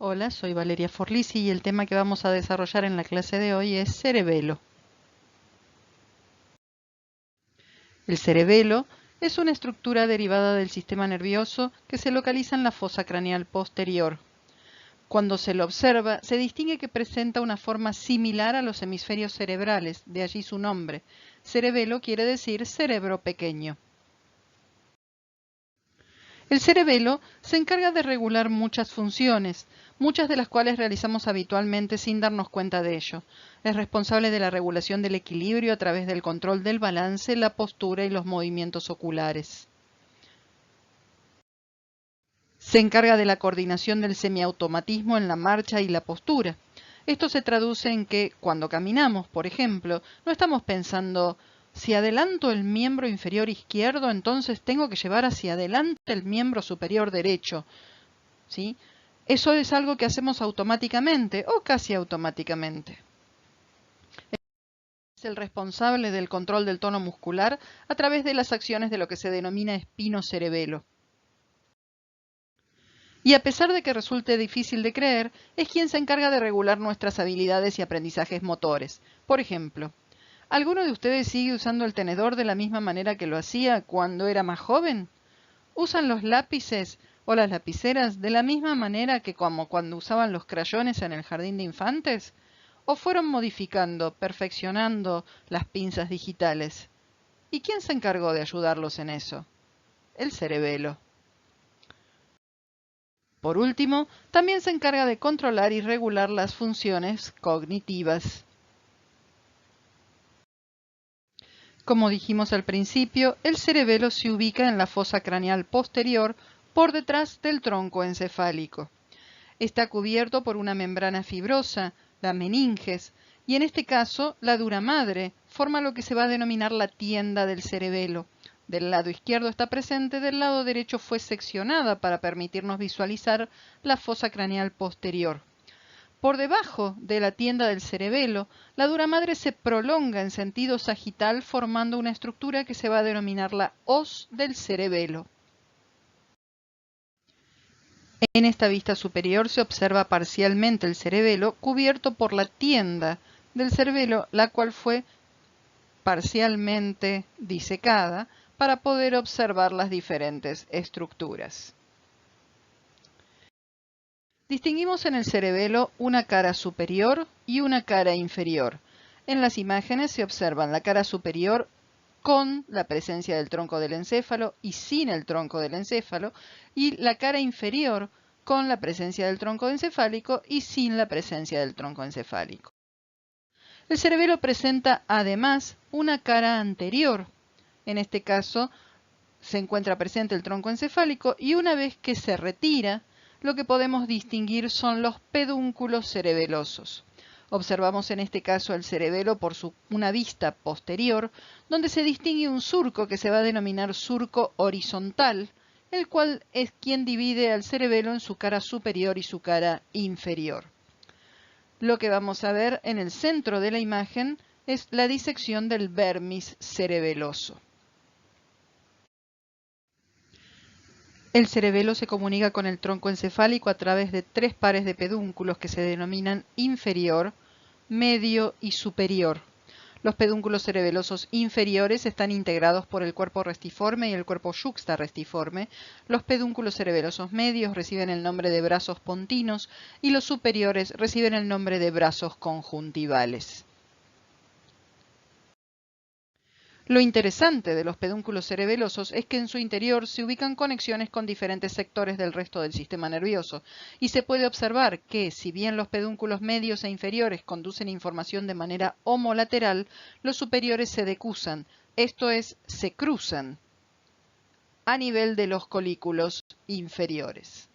Hola, soy Valeria Forlisi y el tema que vamos a desarrollar en la clase de hoy es cerebelo. El cerebelo es una estructura derivada del sistema nervioso que se localiza en la fosa craneal posterior. Cuando se lo observa, se distingue que presenta una forma similar a los hemisferios cerebrales, de allí su nombre. Cerebelo quiere decir cerebro pequeño. El cerebelo se encarga de regular muchas funciones, muchas de las cuales realizamos habitualmente sin darnos cuenta de ello. Es responsable de la regulación del equilibrio a través del control del balance, la postura y los movimientos oculares. Se encarga de la coordinación del semiautomatismo en la marcha y la postura. Esto se traduce en que, cuando caminamos, por ejemplo, no estamos pensando, si adelanto el miembro inferior izquierdo, entonces tengo que llevar hacia adelante el miembro superior derecho, ¿sí? Eso es algo que hacemos automáticamente o casi automáticamente. Es el responsable del control del tono muscular a través de las acciones de lo que se denomina espinocerebelo. Y a pesar de que resulte difícil de creer, es quien se encarga de regular nuestras habilidades y aprendizajes motores. Por ejemplo, ¿alguno de ustedes sigue usando el tenedor de la misma manera que lo hacía cuando era más joven? ¿Usan los lápices o las lapiceras de la misma manera que como cuando usaban los crayones en el jardín de infantes? ¿O fueron modificando, perfeccionando las pinzas digitales? ¿Y quién se encargó de ayudarlos en eso? El cerebelo. Por último, también se encarga de controlar y regular las funciones cognitivas. Como dijimos al principio, el cerebelo se ubica en la fosa craneal posterior por detrás del tronco encefálico. Está cubierto por una membrana fibrosa, la meninges, y en este caso la dura madre forma lo que se va a denominar la tienda del cerebelo. Del lado izquierdo está presente, del lado derecho fue seccionada para permitirnos visualizar la fosa craneal posterior. Por debajo de la tienda del cerebelo, la dura madre se prolonga en sentido sagital formando una estructura que se va a denominar la hoz del cerebelo. En esta vista superior se observa parcialmente el cerebelo cubierto por la tienda del cerebelo, la cual fue parcialmente disecada para poder observar las diferentes estructuras. Distinguimos en el cerebelo una cara superior y una cara inferior. En las imágenes se observan la cara superior con la presencia del tronco del encéfalo y sin el tronco del encéfalo, y la cara inferior con la presencia del tronco encefálico y sin la presencia del tronco encefálico. El cerebelo presenta además una cara anterior. En este caso se encuentra presente el tronco encefálico y una vez que se retira, lo que podemos distinguir son los pedúnculos cerebelosos. Observamos en este caso el cerebelo por una vista posterior, donde se distingue un surco que se va a denominar surco horizontal, el cual es quien divide al cerebelo en su cara superior y su cara inferior. Lo que vamos a ver en el centro de la imagen es la disección del vermis cerebeloso. El cerebelo se comunica con el tronco encefálico a través de tres pares de pedúnculos que se denominan inferior, medio y superior. Los pedúnculos cerebelosos inferiores están integrados por el cuerpo restiforme y el cuerpo yuxtarrestiforme. Los pedúnculos cerebelosos medios reciben el nombre de brazos pontinos y los superiores reciben el nombre de brazos conjuntivales. Lo interesante de los pedúnculos cerebelosos es que en su interior se ubican conexiones con diferentes sectores del resto del sistema nervioso, y se puede observar que, si bien los pedúnculos medios e inferiores conducen información de manera homolateral, los superiores se decusan, esto es, se cruzan a nivel de los colículos inferiores.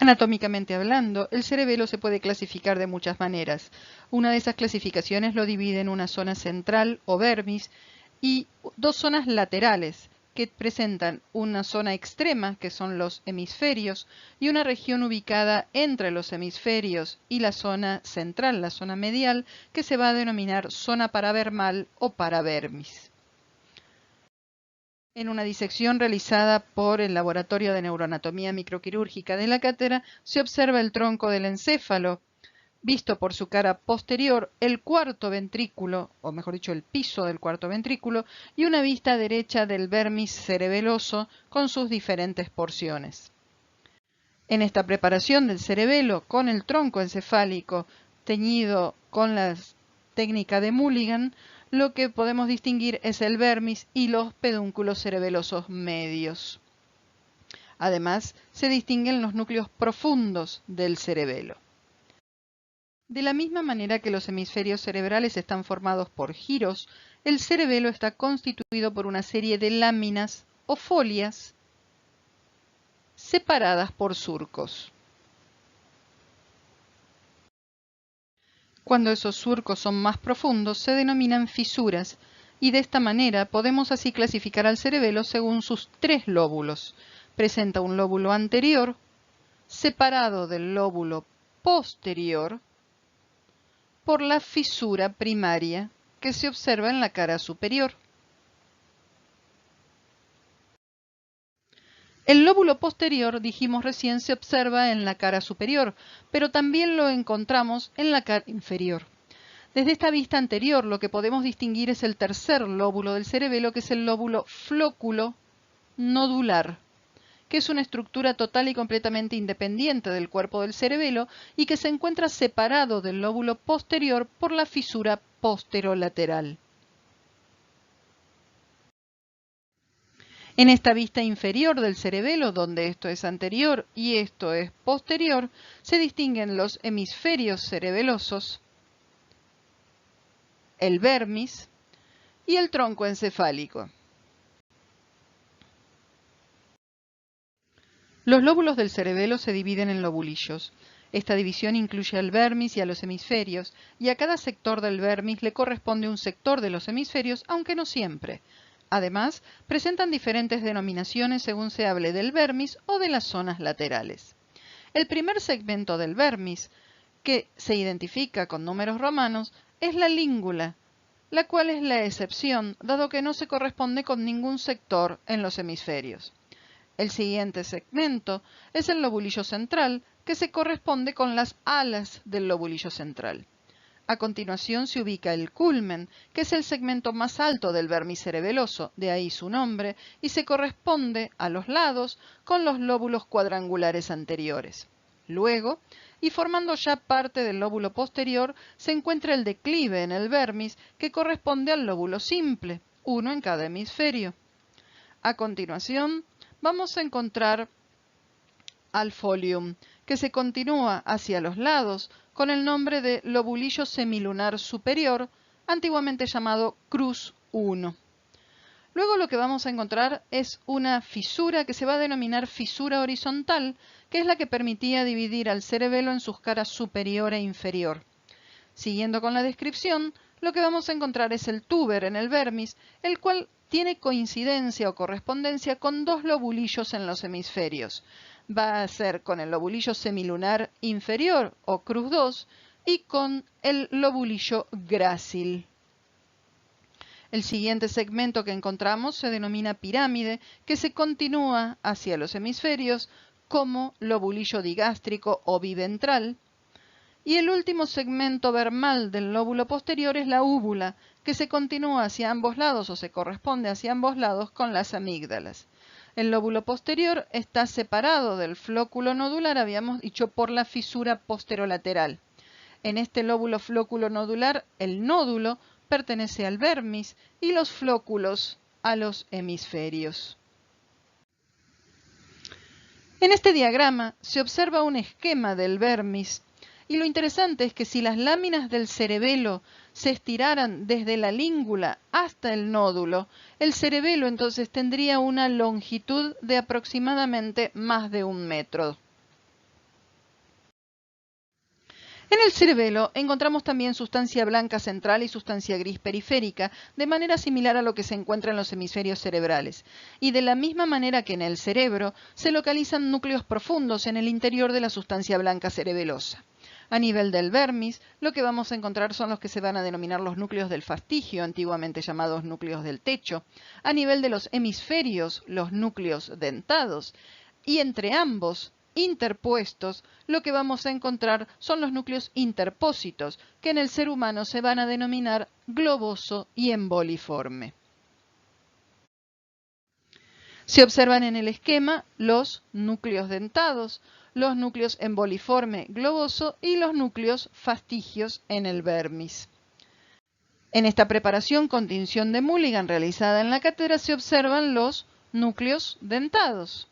Anatómicamente hablando, el cerebelo se puede clasificar de muchas maneras. Una de esas clasificaciones lo divide en una zona central o vermis y dos zonas laterales que presentan una zona extrema, que son los hemisferios, y una región ubicada entre los hemisferios y la zona central, la zona medial, que se va a denominar zona paravermal o paravermis. En una disección realizada por el Laboratorio de Neuroanatomía Microquirúrgica de la Cátedra, se observa el tronco del encéfalo, visto por su cara posterior, el cuarto ventrículo, o mejor dicho, el piso del cuarto ventrículo, y una vista derecha del vermis cerebeloso con sus diferentes porciones. En esta preparación del cerebelo con el tronco encefálico teñido con la técnica de Mulligan, lo que podemos distinguir es el vermis y los pedúnculos cerebelosos medios. Además, se distinguen los núcleos profundos del cerebelo. De la misma manera que los hemisferios cerebrales están formados por giros, el cerebelo está constituido por una serie de láminas o folias separadas por surcos. Cuando esos surcos son más profundos, se denominan fisuras, y de esta manera podemos así clasificar al cerebelo según sus tres lóbulos. Presenta un lóbulo anterior, separado del lóbulo posterior, por la fisura primaria que se observa en la cara superior. El lóbulo posterior, dijimos recién, se observa en la cara superior, pero también lo encontramos en la cara inferior. Desde esta vista anterior, lo que podemos distinguir es el tercer lóbulo del cerebelo, que es el lóbulo flóculo nodular, que es una estructura total y completamente independiente del cuerpo del cerebelo y que se encuentra separado del lóbulo posterior por la fisura posterolateral. En esta vista inferior del cerebelo, donde esto es anterior y esto es posterior, se distinguen los hemisferios cerebelosos, el vermis y el tronco encefálico. Los lóbulos del cerebelo se dividen en lobulillos. Esta división incluye al vermis y a los hemisferios, y a cada sector del vermis le corresponde un sector de los hemisferios, aunque no siempre. Además, presentan diferentes denominaciones según se hable del vermis o de las zonas laterales. El primer segmento del vermis, que se identifica con números romanos, es la língula, la cual es la excepción, dado que no se corresponde con ningún sector en los hemisferios. El siguiente segmento es el lobulillo central, que se corresponde con las alas del lobulillo central. A continuación se ubica el culmen, que es el segmento más alto del vermis cerebeloso, de ahí su nombre, y se corresponde a los lados con los lóbulos cuadrangulares anteriores. Luego, y formando ya parte del lóbulo posterior, se encuentra el declive en el vermis, que corresponde al lóbulo simple, uno en cada hemisferio. A continuación, vamos a encontrar al folium, que se continúa hacia los lados con el nombre de lobulillo semilunar superior, antiguamente llamado cruz 1. Luego lo que vamos a encontrar es una fisura que se va a denominar fisura horizontal, que es la que permitía dividir al cerebelo en sus caras superior e inferior. Siguiendo con la descripción, lo que vamos a encontrar es el túber en el vermis, el cual tiene coincidencia o correspondencia con dos lobulillos en los hemisferios. Va a ser con el lobulillo semilunar inferior o cruz 2 y con el lobulillo grácil. El siguiente segmento que encontramos se denomina pirámide, que se continúa hacia los hemisferios como lobulillo digástrico o biventral. Y el último segmento vermal del lóbulo posterior es la úvula, que se continúa hacia ambos lados o se corresponde hacia ambos lados con las amígdalas. El lóbulo posterior está separado del flóculo nodular, habíamos dicho, por la fisura posterolateral. En este lóbulo flóculo nodular, el nódulo pertenece al vermis y los flóculos a los hemisferios. En este diagrama se observa un esquema del vermis. Y lo interesante es que si las láminas del cerebelo se estiraran desde la língula hasta el nódulo, el cerebelo entonces tendría una longitud de aproximadamente más de 1 metro. En el cerebelo encontramos también sustancia blanca central y sustancia gris periférica, de manera similar a lo que se encuentra en los hemisferios cerebrales. Y de la misma manera que en el cerebro, se localizan núcleos profundos en el interior de la sustancia blanca cerebelosa. A nivel del vermis, lo que vamos a encontrar son los que se van a denominar los núcleos del fastigio, antiguamente llamados núcleos del techo. A nivel de los hemisferios, los núcleos dentados. Y entre ambos, interpuestos, lo que vamos a encontrar son los núcleos interpósitos, que en el ser humano se van a denominar globoso y emboliforme. Se observan en el esquema los núcleos dentados, los núcleos emboliforme globoso y los núcleos fastigios en el vermis. En esta preparación con tinción de Mulligan realizada en la cátedra se observan los núcleos dentados.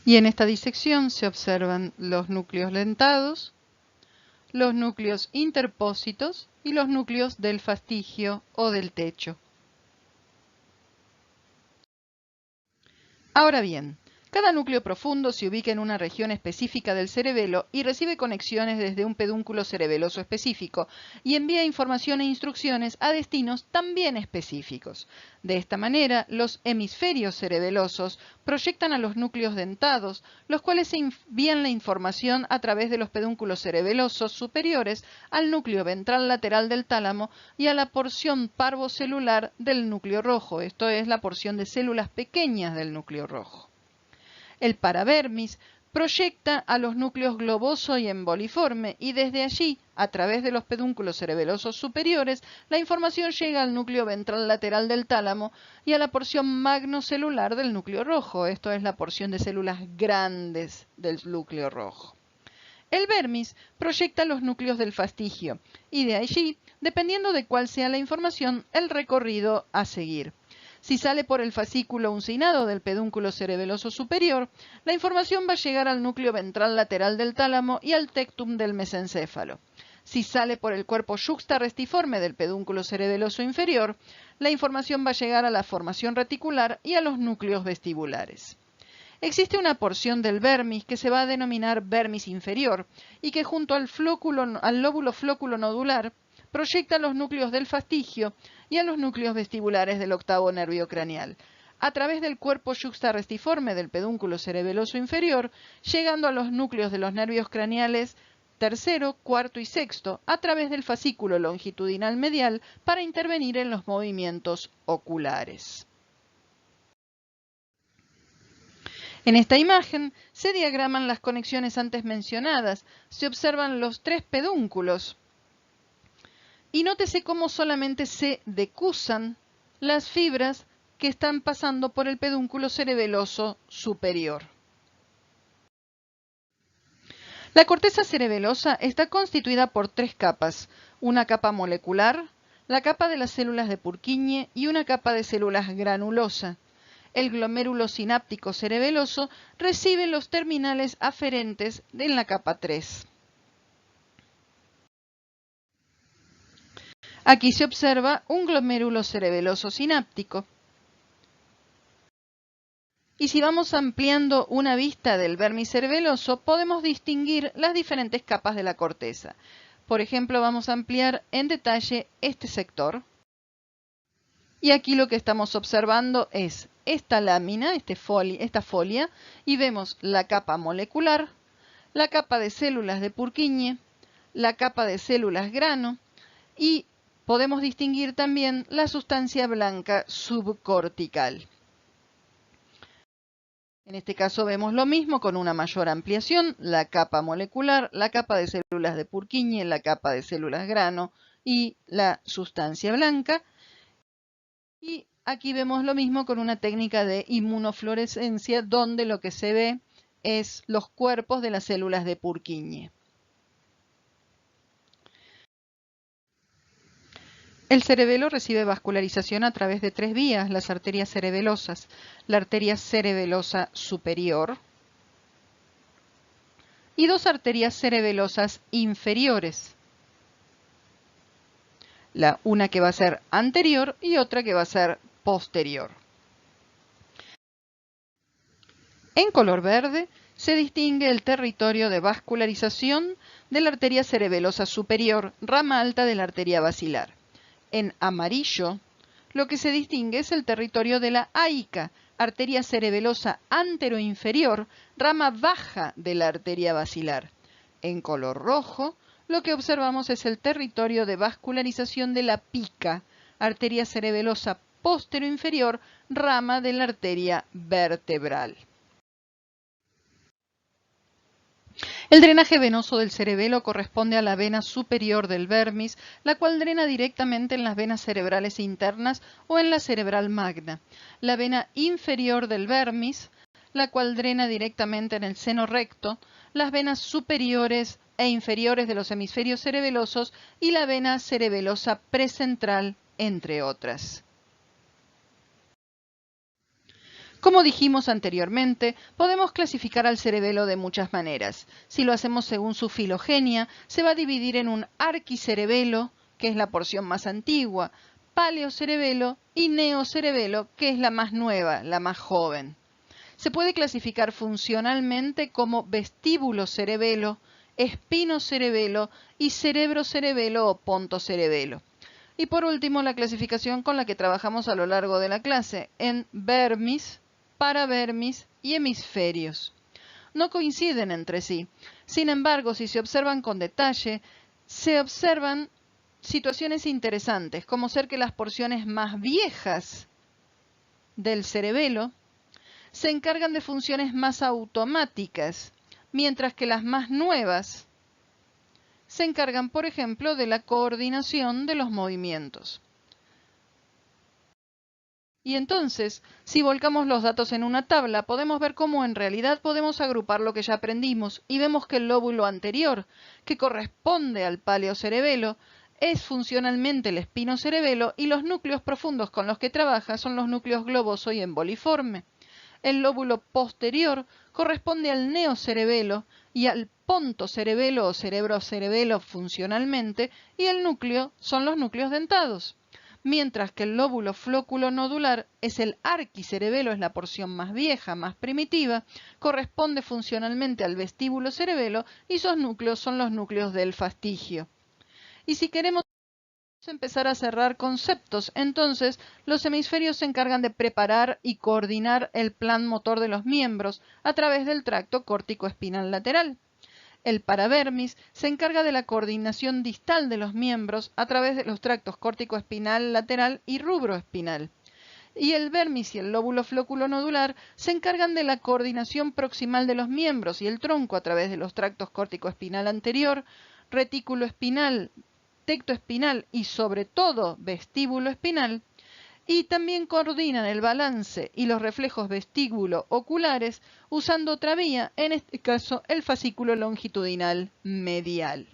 Y en esta disección se observan los núcleos dentados, los núcleos interpósitos y los núcleos del fastigio o del techo. Ahora bien, cada núcleo profundo se ubica en una región específica del cerebelo y recibe conexiones desde un pedúnculo cerebeloso específico y envía información e instrucciones a destinos también específicos. De esta manera, los hemisferios cerebelosos proyectan a los núcleos dentados, los cuales envían la información a través de los pedúnculos cerebelosos superiores al núcleo ventral lateral del tálamo y a la porción parvocelular del núcleo rojo, esto es, la porción de células pequeñas del núcleo rojo. El paravermis proyecta a los núcleos globoso y emboliforme y desde allí, a través de los pedúnculos cerebelosos superiores, la información llega al núcleo ventral lateral del tálamo y a la porción magnocelular del núcleo rojo, esto es la porción de células grandes del núcleo rojo. El vermis proyecta los núcleos del fastigio y de allí, dependiendo de cuál sea la información, el recorrido a seguir. Si sale por el fascículo uncinado del pedúnculo cerebeloso superior, la información va a llegar al núcleo ventral lateral del tálamo y al tectum del mesencéfalo. Si sale por el cuerpo yuxtarrestiforme del pedúnculo cerebeloso inferior, la información va a llegar a la formación reticular y a los núcleos vestibulares. Existe una porción del vermis que se va a denominar vermis inferior y que junto al lóbulo flóculo nodular proyecta los núcleos del fastigio y a los núcleos vestibulares del octavo nervio craneal, a través del cuerpo yuxtarrestiforme del pedúnculo cerebeloso inferior, llegando a los núcleos de los nervios craneales tercero, cuarto y sexto, a través del fascículo longitudinal medial para intervenir en los movimientos oculares. En esta imagen se diagraman las conexiones antes mencionadas, se observan los tres pedúnculos. Y nótese cómo solamente se decusan las fibras que están pasando por el pedúnculo cerebeloso superior. La corteza cerebelosa está constituida por tres capas, una capa molecular, la capa de las células de Purkinje y una capa de células granulosa. El glomérulo sináptico cerebeloso recibe los terminales aferentes en la capa 3. Aquí se observa un glomérulo cerebeloso sináptico. Y si vamos ampliando una vista del vermis cerebeloso, podemos distinguir las diferentes capas de la corteza. Por ejemplo, vamos a ampliar en detalle este sector. Y aquí lo que estamos observando es esta lámina, esta folia, y vemos la capa molecular, la capa de células de Purkinje, la capa de células grano y podemos distinguir también la sustancia blanca subcortical. En este caso vemos lo mismo con una mayor ampliación, la capa molecular, la capa de células de Purkinje, la capa de células grano y la sustancia blanca. Y aquí vemos lo mismo con una técnica de inmunofluorescencia donde lo que se ve es los cuerpos de las células de Purkinje. El cerebelo recibe vascularización a través de tres vías, las arterias cerebelosas, la arteria cerebelosa superior y dos arterias cerebelosas inferiores. Una que va a ser anterior y otra que va a ser posterior. En color verde se distingue el territorio de vascularización de la arteria cerebelosa superior, rama alta de la arteria basilar. En amarillo, lo que se distingue es el territorio de la áica, arteria cerebelosa anteroinferior, rama baja de la arteria basilar. En color rojo, lo que observamos es el territorio de vascularización de la pica, arteria cerebelosa posteroinferior, rama de la arteria vertebral. El drenaje venoso del cerebelo corresponde a la vena superior del vermis, la cual drena directamente en las venas cerebrales internas o en la cerebral magna. La vena inferior del vermis, la cual drena directamente en el seno recto, las venas superiores e inferiores de los hemisferios cerebelosos y la vena cerebelosa precentral, entre otras. Como dijimos anteriormente, podemos clasificar al cerebelo de muchas maneras. Si lo hacemos según su filogenia, se va a dividir en un arquicerebelo, que es la porción más antigua, paleocerebelo y neocerebelo, que es la más nueva, la más joven. Se puede clasificar funcionalmente como vestíbulo-cerebelo, espinocerebelo y cerebro-cerebelo o pontocerebelo. Y por último, la clasificación con la que trabajamos a lo largo de la clase, en vermis, paravermis y hemisferios. No coinciden entre sí. Sin embargo, si se observan con detalle, se observan situaciones interesantes, como ser que las porciones más viejas del cerebelo se encargan de funciones más automáticas, mientras que las más nuevas se encargan, por ejemplo, de la coordinación de los movimientos. Y entonces, si volcamos los datos en una tabla, podemos ver cómo en realidad podemos agrupar lo que ya aprendimos y vemos que el lóbulo anterior, que corresponde al paleocerebelo, es funcionalmente el espinocerebelo y los núcleos profundos con los que trabaja son los núcleos globoso y emboliforme. El lóbulo posterior corresponde al neocerebelo y al pontocerebelo o cerebrocerebelo funcionalmente, y el núcleo son los núcleos dentados. Mientras que el lóbulo flóculo nodular es el arquicerebelo, es la porción más vieja, más primitiva, corresponde funcionalmente al vestíbulo cerebelo y sus núcleos son los núcleos del fastigio. Y si queremos empezar a cerrar conceptos, entonces los hemisferios se encargan de preparar y coordinar el plan motor de los miembros a través del tracto córtico-espinal lateral. El paravermis se encarga de la coordinación distal de los miembros a través de los tractos córtico-espinal lateral y rubroespinal. Y el vermis y el lóbulo flóculo nodular se encargan de la coordinación proximal de los miembros y el tronco a través de los tractos córtico-espinal anterior, retículo espinal, tecto espinal y sobre todo vestíbulo espinal, y también coordinan el balance y los reflejos vestíbulo-oculares usando otra vía, en este caso el fascículo longitudinal medial.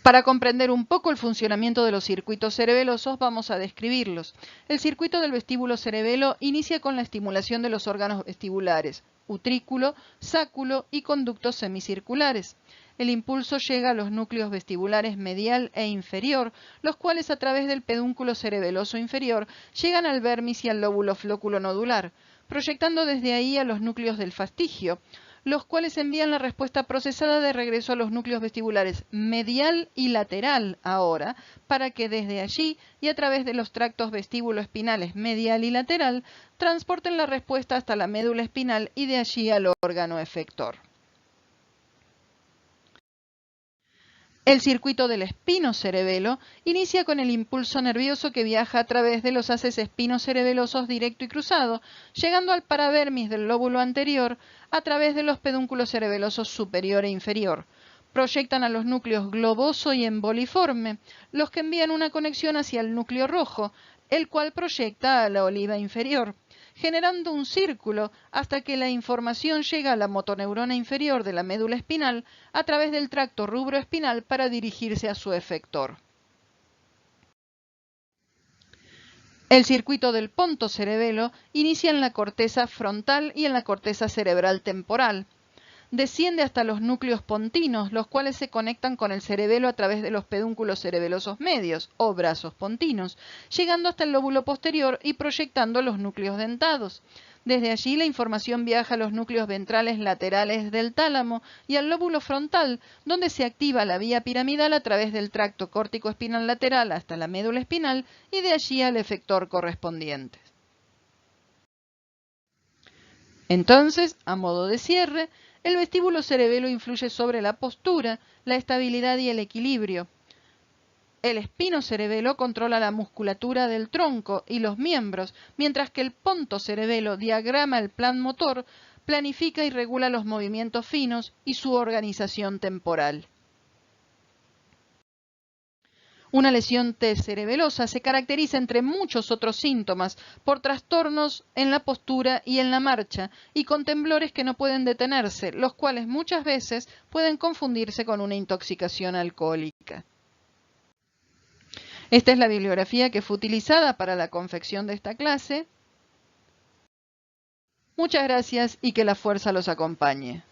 Para comprender un poco el funcionamiento de los circuitos cerebelosos, vamos a describirlos. El circuito del vestíbulo cerebelo inicia con la estimulación de los órganos vestibulares, utrículo, sáculo y conductos semicirculares. El impulso llega a los núcleos vestibulares medial e inferior, los cuales a través del pedúnculo cerebeloso inferior llegan al vermis y al lóbulo flóculo nodular, proyectando desde ahí a los núcleos del fastigio, los cuales envían la respuesta procesada de regreso a los núcleos vestibulares medial y lateral ahora, para que desde allí y a través de los tractos vestíbulo-espinales medial y lateral transporten la respuesta hasta la médula espinal y de allí al órgano efector. El circuito del espinocerebelo inicia con el impulso nervioso que viaja a través de los haces espinocerebelosos directo y cruzado, llegando al paravermis del lóbulo anterior a través de los pedúnculos cerebelosos superior e inferior. Proyectan a los núcleos globoso y emboliforme, los que envían una conexión hacia el núcleo rojo, el cual proyecta a la oliva inferior, generando un círculo hasta que la información llega a la motoneurona inferior de la médula espinal a través del tracto rubroespinal para dirigirse a su efector. El circuito del pontocerebelo inicia en la corteza frontal y en la corteza cerebral temporal. Desciende hasta los núcleos pontinos, los cuales se conectan con el cerebelo a través de los pedúnculos cerebelosos medios o brazos pontinos, llegando hasta el lóbulo posterior y proyectando los núcleos dentados. Desde allí la información viaja a los núcleos ventrales laterales del tálamo y al lóbulo frontal, donde se activa la vía piramidal a través del tracto córtico-espinal lateral hasta la médula espinal y de allí al efector correspondiente. Entonces, a modo de cierre, el vestíbulo cerebelo influye sobre la postura, la estabilidad y el equilibrio. El espinocerebelo controla la musculatura del tronco y los miembros, mientras que el pontocerebelo diagrama el plan motor, planifica y regula los movimientos finos y su organización temporal. Una lesión T cerebelosa se caracteriza, entre muchos otros síntomas, por trastornos en la postura y en la marcha, y con temblores que no pueden detenerse, los cuales muchas veces pueden confundirse con una intoxicación alcohólica. Esta es la bibliografía que fue utilizada para la confección de esta clase. Muchas gracias y que la fuerza los acompañe.